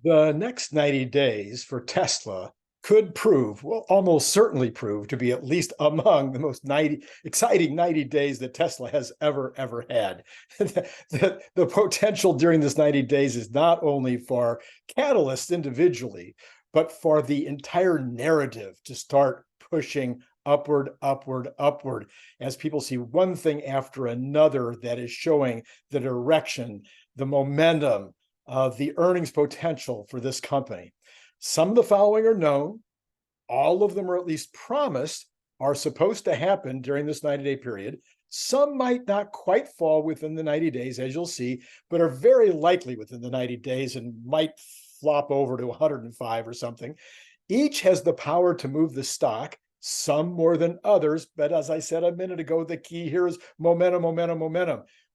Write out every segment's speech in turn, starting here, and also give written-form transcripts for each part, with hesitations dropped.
The next 90 days for Tesla could prove, well, almost certainly prove to be at least among the most exciting 90 days that Tesla has ever had. The potential during this 90 days is not only for catalysts individually, but for the entire narrative to start pushing upward, as people see one thing after another that is showing the direction, the momentum, of the earnings potential for this company. Some of the following are known. All of them are at least promised, are supposed to happen during this 90-day period. Some might not quite fall within the 90 days, as you'll see, but are very likely within the 90 days and might flop over to 105 or something. Each has the power to move the stock, some more than others. But as I said a minute ago, the key here is momentum.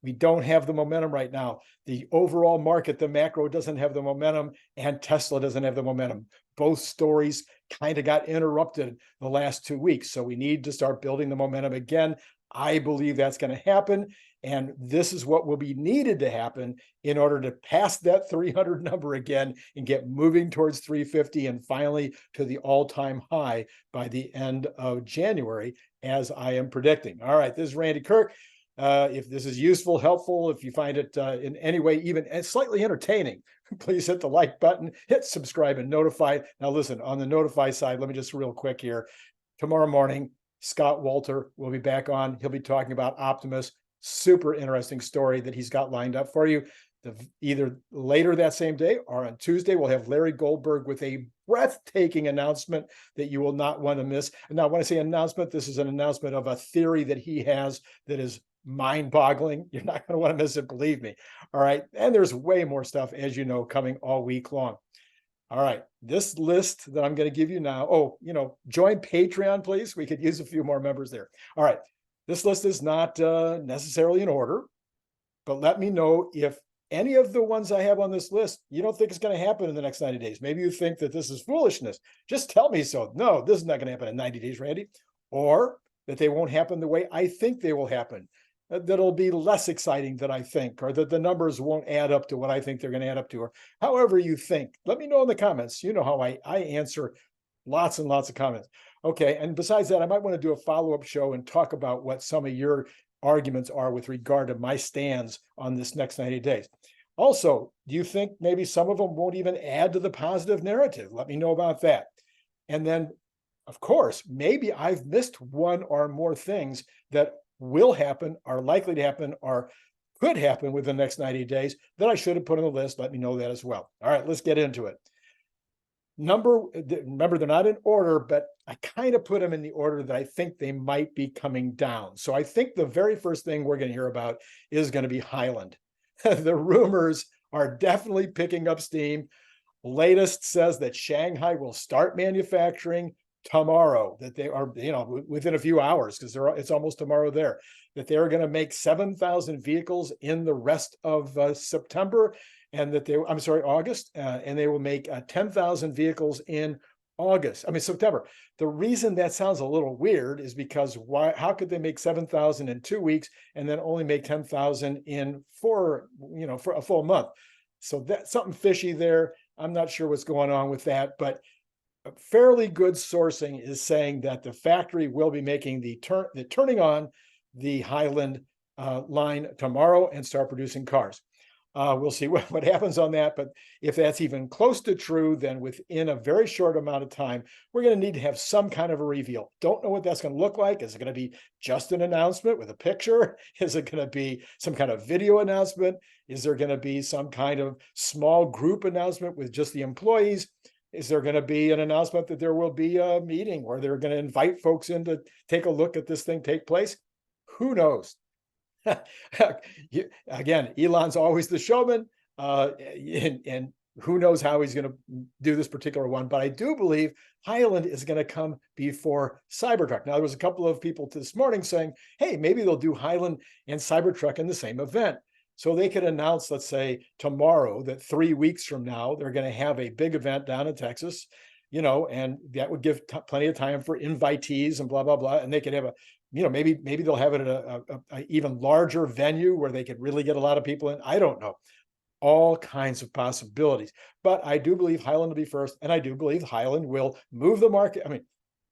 We don't have the momentum right now. The overall market, the macro, doesn't have the momentum, and Tesla doesn't have the momentum. Both stories kind of got interrupted the last 2 weeks. So we need to start building the momentum again. I believe that's going to happen. And this is what will be needed to happen in order to pass that 300 number again and get moving towards 350 and finally to the all-time high by the end of January, as I am predicting. All right, this is Randy Kirk. If this is useful, helpful, if you find it in any way even slightly entertaining, please hit the like button, hit subscribe and notify. Now listen, on the notify side, let me just real quick here. Tomorrow morning, Scott Walter will be back on. He'll be talking about Optimus. Super interesting story that he's got lined up for you. Either later that same day or on Tuesday, we'll have Larrgy Goldberg with a breathtaking announcement that you will not want to miss. And now, when I say announcement, this is an announcement of a theory that he has that is mind-boggling. You're not going to want to miss it, believe me. All right. And there's way more stuff, as you know, coming all week long. All right. This list that I'm going to give you now. Oh, join Patreon, please. We could use a few more members there. All right. This list is not necessarily in order, but let me know if any of the ones I have on this list you don't think is going to happen in the next 90 days. Maybe you think that this is foolishness. Just tell me so. No, this is not going to happen in 90 days, Randy. Or that they won't happen the way I think they will happen. That'll be less exciting than I think, or that the numbers won't add up to what I think they're going to add up to, or however you think. Let me know in the comments. You know how I answer lots and lots of comments. Okay, and besides that, I might want to do a follow-up show and talk about what some of your arguments are with regard to my stands on this next 90 days. Also, do you think maybe some of them won't even add to the positive narrative? Let me know about that. And then, of course, maybe I've missed one or more things that will happen, are likely to happen, or could happen within the next 90 days that I should have put on the list. Let me know that as well. All right, let's get into it. Remember, they're not in order, but I kind of put them in the order that I think they might be coming down. So I think the very first thing we're going to hear about is going to be Highland. The rumors are definitely picking up steam. Latest says that Shanghai will start manufacturing tomorrow, that they are, within a few hours, because it's almost tomorrow there, that they're going to make 7,000 vehicles in the rest of September, and that August, and they will make 10,000 vehicles in September. The reason that sounds a little weird is because how could they make 7,000 in 2 weeks and then only make 10,000 for a full month? So that's something fishy there. I'm not sure what's going on with that, but fairly good sourcing is saying that the factory will be making turning on the Highland line tomorrow and start producing cars. We'll see what happens on that. But if that's even close to true, then within a very short amount of time, we're going to need to have some kind of a reveal. Don't know what that's going to look like. Is it going to be just an announcement with a picture? Is it going to be some kind of video announcement? Is there going to be some kind of small group announcement with just the employees? Is there going to be an announcement that there will be a meeting where they're going to invite folks in to take a look at this thing take place? Who knows? Again, Elon's always the showman, and who knows how he's going to do this particular one. But I do believe Highland is going to come before Cybertruck. Now, there was a couple of people this morning saying, hey, maybe they'll do Highland and Cybertruck in the same event. So they could announce, let's say, tomorrow that 3 weeks from now, they're going to have a big event down in Texas, and that would give plenty of time for invitees and blah, blah, blah. And they could have maybe they'll have it at a even larger venue where they could really get a lot of people in. I don't know. all kinds of possibilities. But I do believe Highland will be first, and I do believe Highland will move the market. I mean,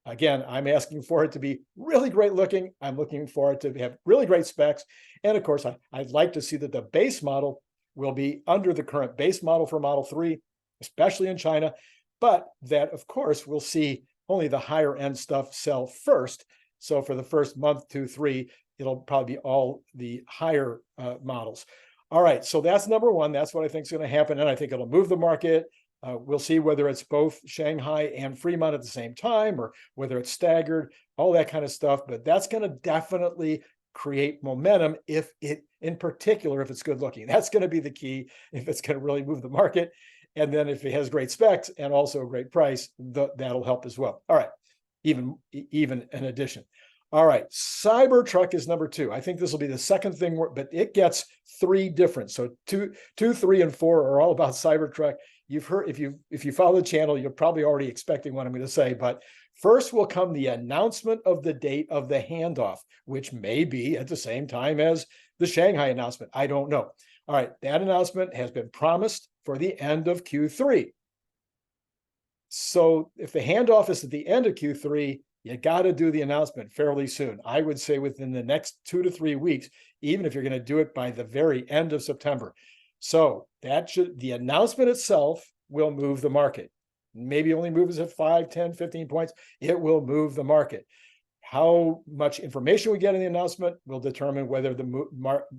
again, I'm asking for it to be really great looking. I'm looking for it to have really great specs. And of course, I'd like to see that the base model will be under the current base model for Model 3, especially in China. But that, of course, we'll see only the higher end stuff sell first. So for the first month, 2, 3, it'll probably be all the higher models. All right, so that's number one. That's what I think is going to happen. And I think it'll move the market. We'll see whether it's both Shanghai and Fremont at the same time, or whether it's staggered, all that kind of stuff. But that's going to definitely create momentum if it, in particular, if it's good looking. That's going to be the key if it's going to really move the market. And then if it has great specs and also a great price, that'll help as well. All right, even in addition. All right, Cybertruck is number 2. I think this will be the second thing, but it gets 3 different. So 2, 3, and 4 are all about Cybertruck. You've heard, if you follow the channel, you're probably already expecting what I'm going to say. But first will come the announcement of the date of the handoff, which may be at the same time as the Shanghai announcement. I don't know. All right, that announcement has been promised for the end of Q3. So if the handoff is at the end of Q3, you got to do the announcement fairly soon. I would say within the next 2 to 3 weeks, even if you're going to do it by the very end of September. So the announcement itself will move the market. Maybe only moves at 5, 10, 15 points. It will move the market. How much information we get in the announcement will determine whether the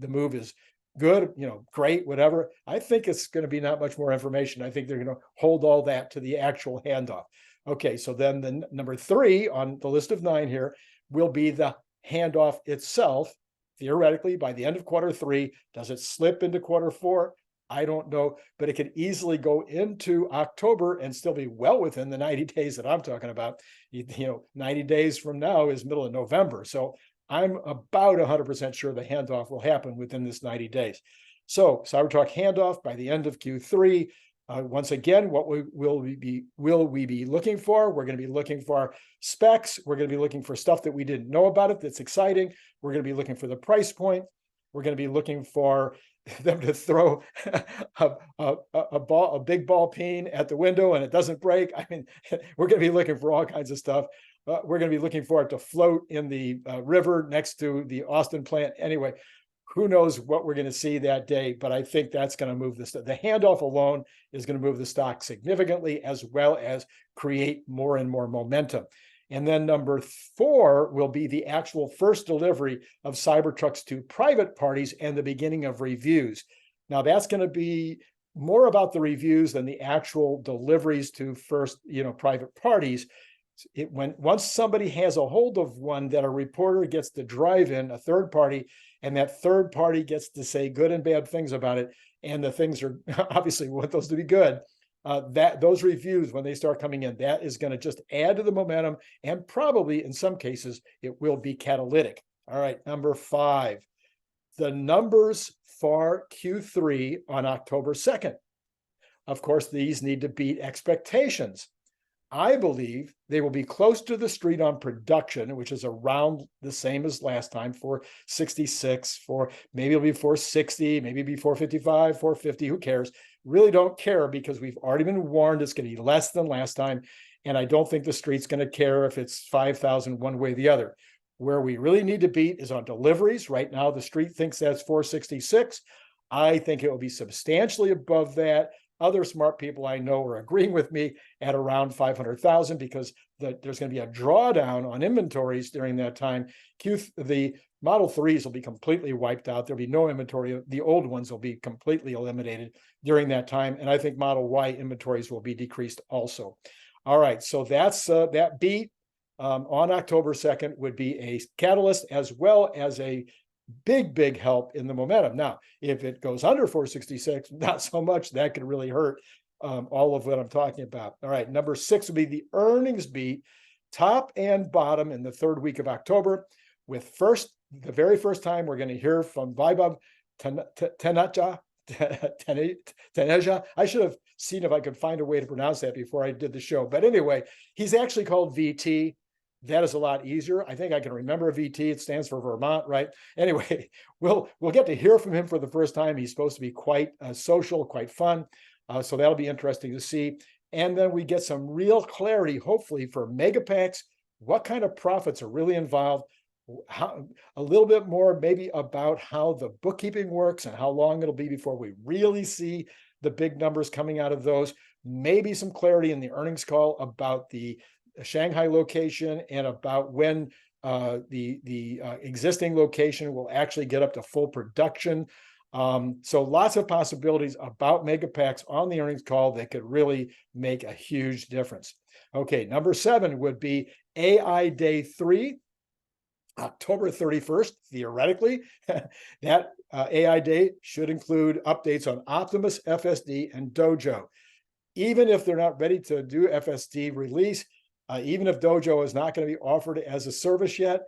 move is good, great, whatever. I think it's going to be not much more information. I think they're going to hold all that to the actual handoff. Okay, so then the number 3 on the list of 9 here will be the handoff itself. Theoretically, by the end of quarter 3, does it slip into quarter 4? I don't know, but it could easily go into October and still be well within the 90 days that I'm talking about. 90 days from now is middle of November. So I'm about 100% sure the handoff will happen within this 90 days. So Cybertruck handoff by the end of Q3. Once again, what will we be looking for? We're going to be looking for specs. We're going to be looking for stuff that we didn't know about it that's exciting. We're going to be looking for the price point. We're going to be looking for them to throw a big ball peen at the window and it doesn't break. I mean, we're going to be looking for all kinds of stuff. We're going to be looking for it to float in the river next to the Austin plant. Anyway, who knows what we're going to see that day, but I think that's going to move this. The handoff alone is going to move the stock significantly, as well as create more and more momentum. And then number 4 will be the actual first delivery of Cybertrucks to private parties and the beginning of reviews. Now that's going to be more about the reviews than the actual deliveries to first, private parties. Once somebody has a hold of one that a reporter gets to drive in, a third party, and that third party gets to say good and bad things about it, and the things are obviously we want those to be good. Those reviews, when they start coming in, that is going to just add to the momentum, and probably in some cases it will be catalytic. All right, number 5, the numbers for Q3 on October 2nd. Of course, these need to beat expectations. I believe they will be close to the street on production, which is around the same as last time, 466, maybe it'll be 460, maybe it'll be 455, 450, who cares? Really don't care, because we've already been warned it's going to be less than last time. And I don't think the street's going to care if it's 5,000 one way or the other. Where we really need to beat is on deliveries. Right now, the street thinks that's 466. I think it will be substantially above that. Other smart people I know are agreeing with me at around 500,000, because there's going to be a drawdown on inventories during that time. The Model 3s will be completely wiped out. There'll be no inventory. The old ones will be completely eliminated during that time. And I think Model Y inventories will be decreased also. All right, so that's that beat on October 2nd would be a catalyst, as well as a big help in the momentum. Now, if it goes under 466, not so much. That could really hurt all of what I'm talking about. All right, number 6 would be the earnings beat, top and bottom, in the 3rd week of October. With the very first time we're going to hear from Vaibhav Taneja. I should have seen if I could find a way to pronounce that before I did the show. But anyway, he's actually called VT. that is a lot easier. I think I can remember VT. It stands for Vermont, right? Anyway, we'll get to hear from him for the first time. He's supposed to be quite social, quite fun. So that'll be interesting to see. And then we get some real clarity, hopefully, for Megapacks, what kind of profits are really involved, how, a little bit more maybe about how the bookkeeping works and how long it'll be before we really see the big numbers coming out of those. Maybe some clarity in the earnings call about the Shanghai location and about when the existing location will actually get up to full production. So lots of possibilities about Megapacks on the earnings call that could really make a huge difference. Okay, number 7 would be AI Day 3, October 31st, theoretically. That AI Day should include updates on Optimus, FSD, and Dojo. Even if they're not ready to do FSD release, even if Dojo is not going to be offered as a service yet,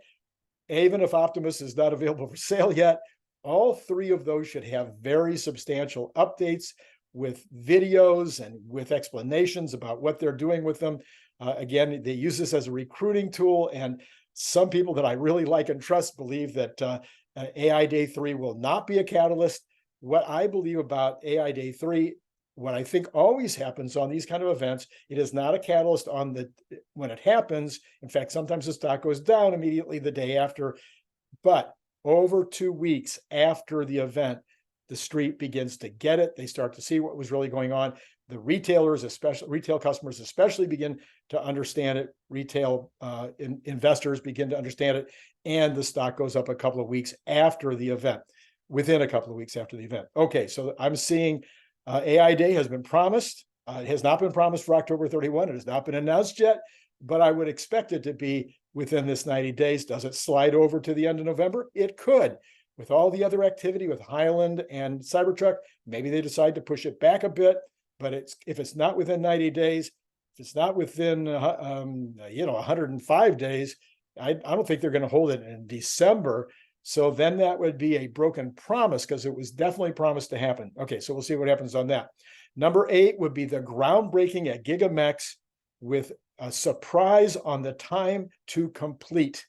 even if Optimus is not available for sale yet, all 3 of those should have very substantial updates with videos and with explanations about what they're doing with them. Again, they use this as a recruiting tool, and some people that I really like and trust believe that AI Day 3 will not be a catalyst. What I believe about AI Day 3, what I think always happens on these kind of events, it is not a catalyst when it happens. In fact, sometimes the stock goes down immediately the day after, but over 2 weeks after the event, the street begins to get it. They start to see what was really going on. The retailers, especially retail customers, especially begin to understand it. Retail investors begin to understand it, and the stock goes up a couple of weeks after the event, within a couple of weeks after the event. Okay, so I'm seeing AI Day has been promised. It has not been promised for October 31. It has not been announced yet, but I would expect it to be within this 90 days. Does it slide over to the end of November? It could. With all the other activity with Highland and Cybertruck, maybe they decide to push it back a bit. But if it's not within 90 days, if it's not within 105 days, I don't think they're going to hold it in December. So then that would be a broken promise, because it was definitely promised to happen. Okay, so we'll see what happens on that. Number 8 would be the groundbreaking at GigaMex with a surprise on the time to complete.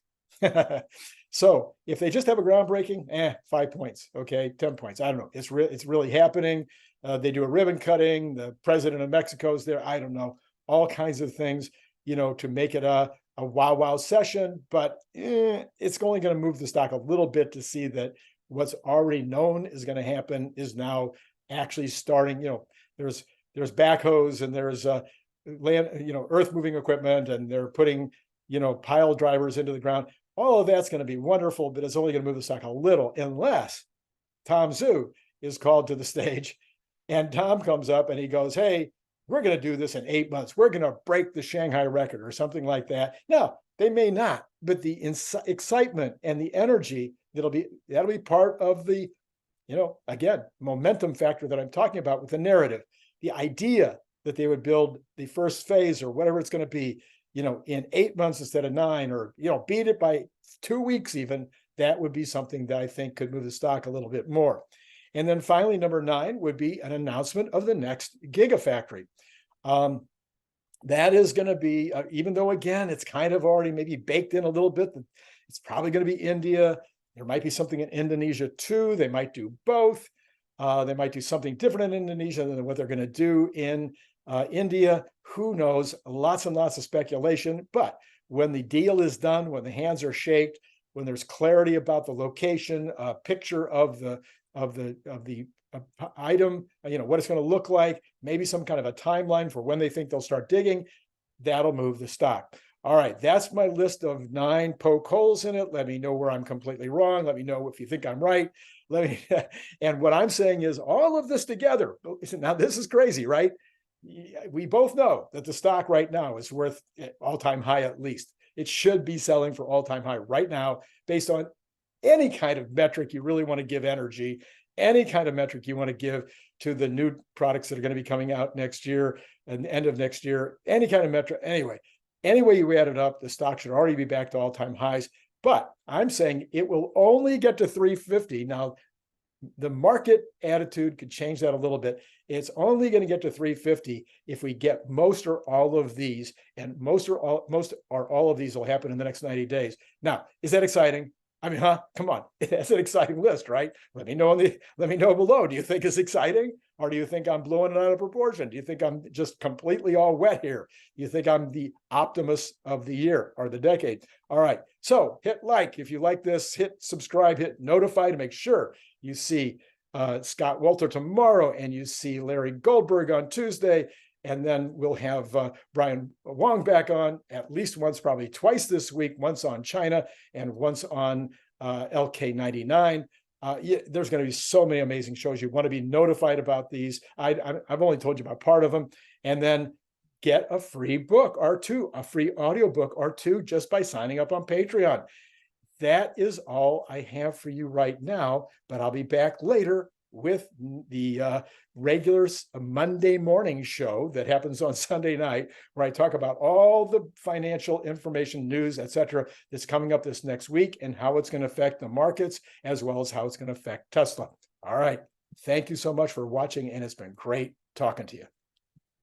So if they just have a groundbreaking, 5 points, okay, 10 points. I don't know. It's really happening. They do a ribbon cutting. The president of Mexico is there. I don't know. All kinds of things, to make it a wow session. But it's only going to move the stock a little bit to see that what's already known is going to happen is now actually starting. There's backhoes and there's land, earth moving equipment, and they're putting, pile drivers into the ground. All of that's going to be wonderful, but it's only going to move the stock a little, unless Tom Zhu is called to the stage. And Tom comes up and he goes, hey, we're going to do this in 8 months. We're going to break the Shanghai record or something like that. Now, they may not, but the excitement and the energy, that'll be part of the, again, momentum factor that I'm talking about with the narrative. The idea that they would build the first phase or whatever it's going to be, in 8 months instead of 9, or, beat it by 2 weeks even, that would be something that I think could move the stock a little bit more. And then finally, number 9 would be an announcement of the next Gigafactory. That is going to be, even though, again, it's kind of already maybe baked in a little bit, it's probably going to be India. There might be something in Indonesia too. They might do both. They might do something different in Indonesia than what they're going to do in India. Who knows? Lots and lots of speculation. But when the deal is done, when the hands are shaked, when there's clarity about the location, a picture of the item, what it's going to look like, maybe some kind of a timeline for when they think they'll start digging, that'll move the stock. All right, that's my list of 9 poke holes in it. Let me know where I'm completely wrong. Let me know if you think I'm right. And what I'm saying is all of this together. Now, this is crazy, right? We both know that the stock right now is worth all-time high at least. It should be selling for all-time high right now based on any kind of metric you really want to give energy, any kind of metric you want to give to the new products that are going to be coming out next year and the end of next year, any kind of metric. Anyway, any way you add it up, the stock should already be back to all-time highs. But I'm saying it will only get to 350. Now, the market attitude could change that a little bit. It's only going to get to 350 if we get most or all of these, and most or all of these will happen in the next 90 days. Now, is that exciting? I mean, come on, that's an exciting list, right? Let me know below. Do you think it's exciting, or do you think I'm blowing it out of proportion? Do you think I'm just completely all wet here? Do you think I'm the Optimus of the year or the decade? All right, so hit like if you like this, hit subscribe, hit notify to make sure you see Scott Walter tomorrow, and you see Larrgy Goldberg on Tuesday. And then we'll have Brian Wang back on at least once, probably twice this week, once on China and once on LK99. There's going to be so many amazing shows. You want to be notified about these. I've only told you about part of them. And then get a free book or two, a free audiobook or two, just by signing up on Patreon. That is all I have for you right now, but I'll be back later with the regular Monday morning show that happens on Sunday night, where I talk about all the financial information, news, etc., that's coming up this next week and how it's going to affect the markets, as well as how it's going to affect Tesla. All right. Thank you so much for watching, and it's been great talking to you.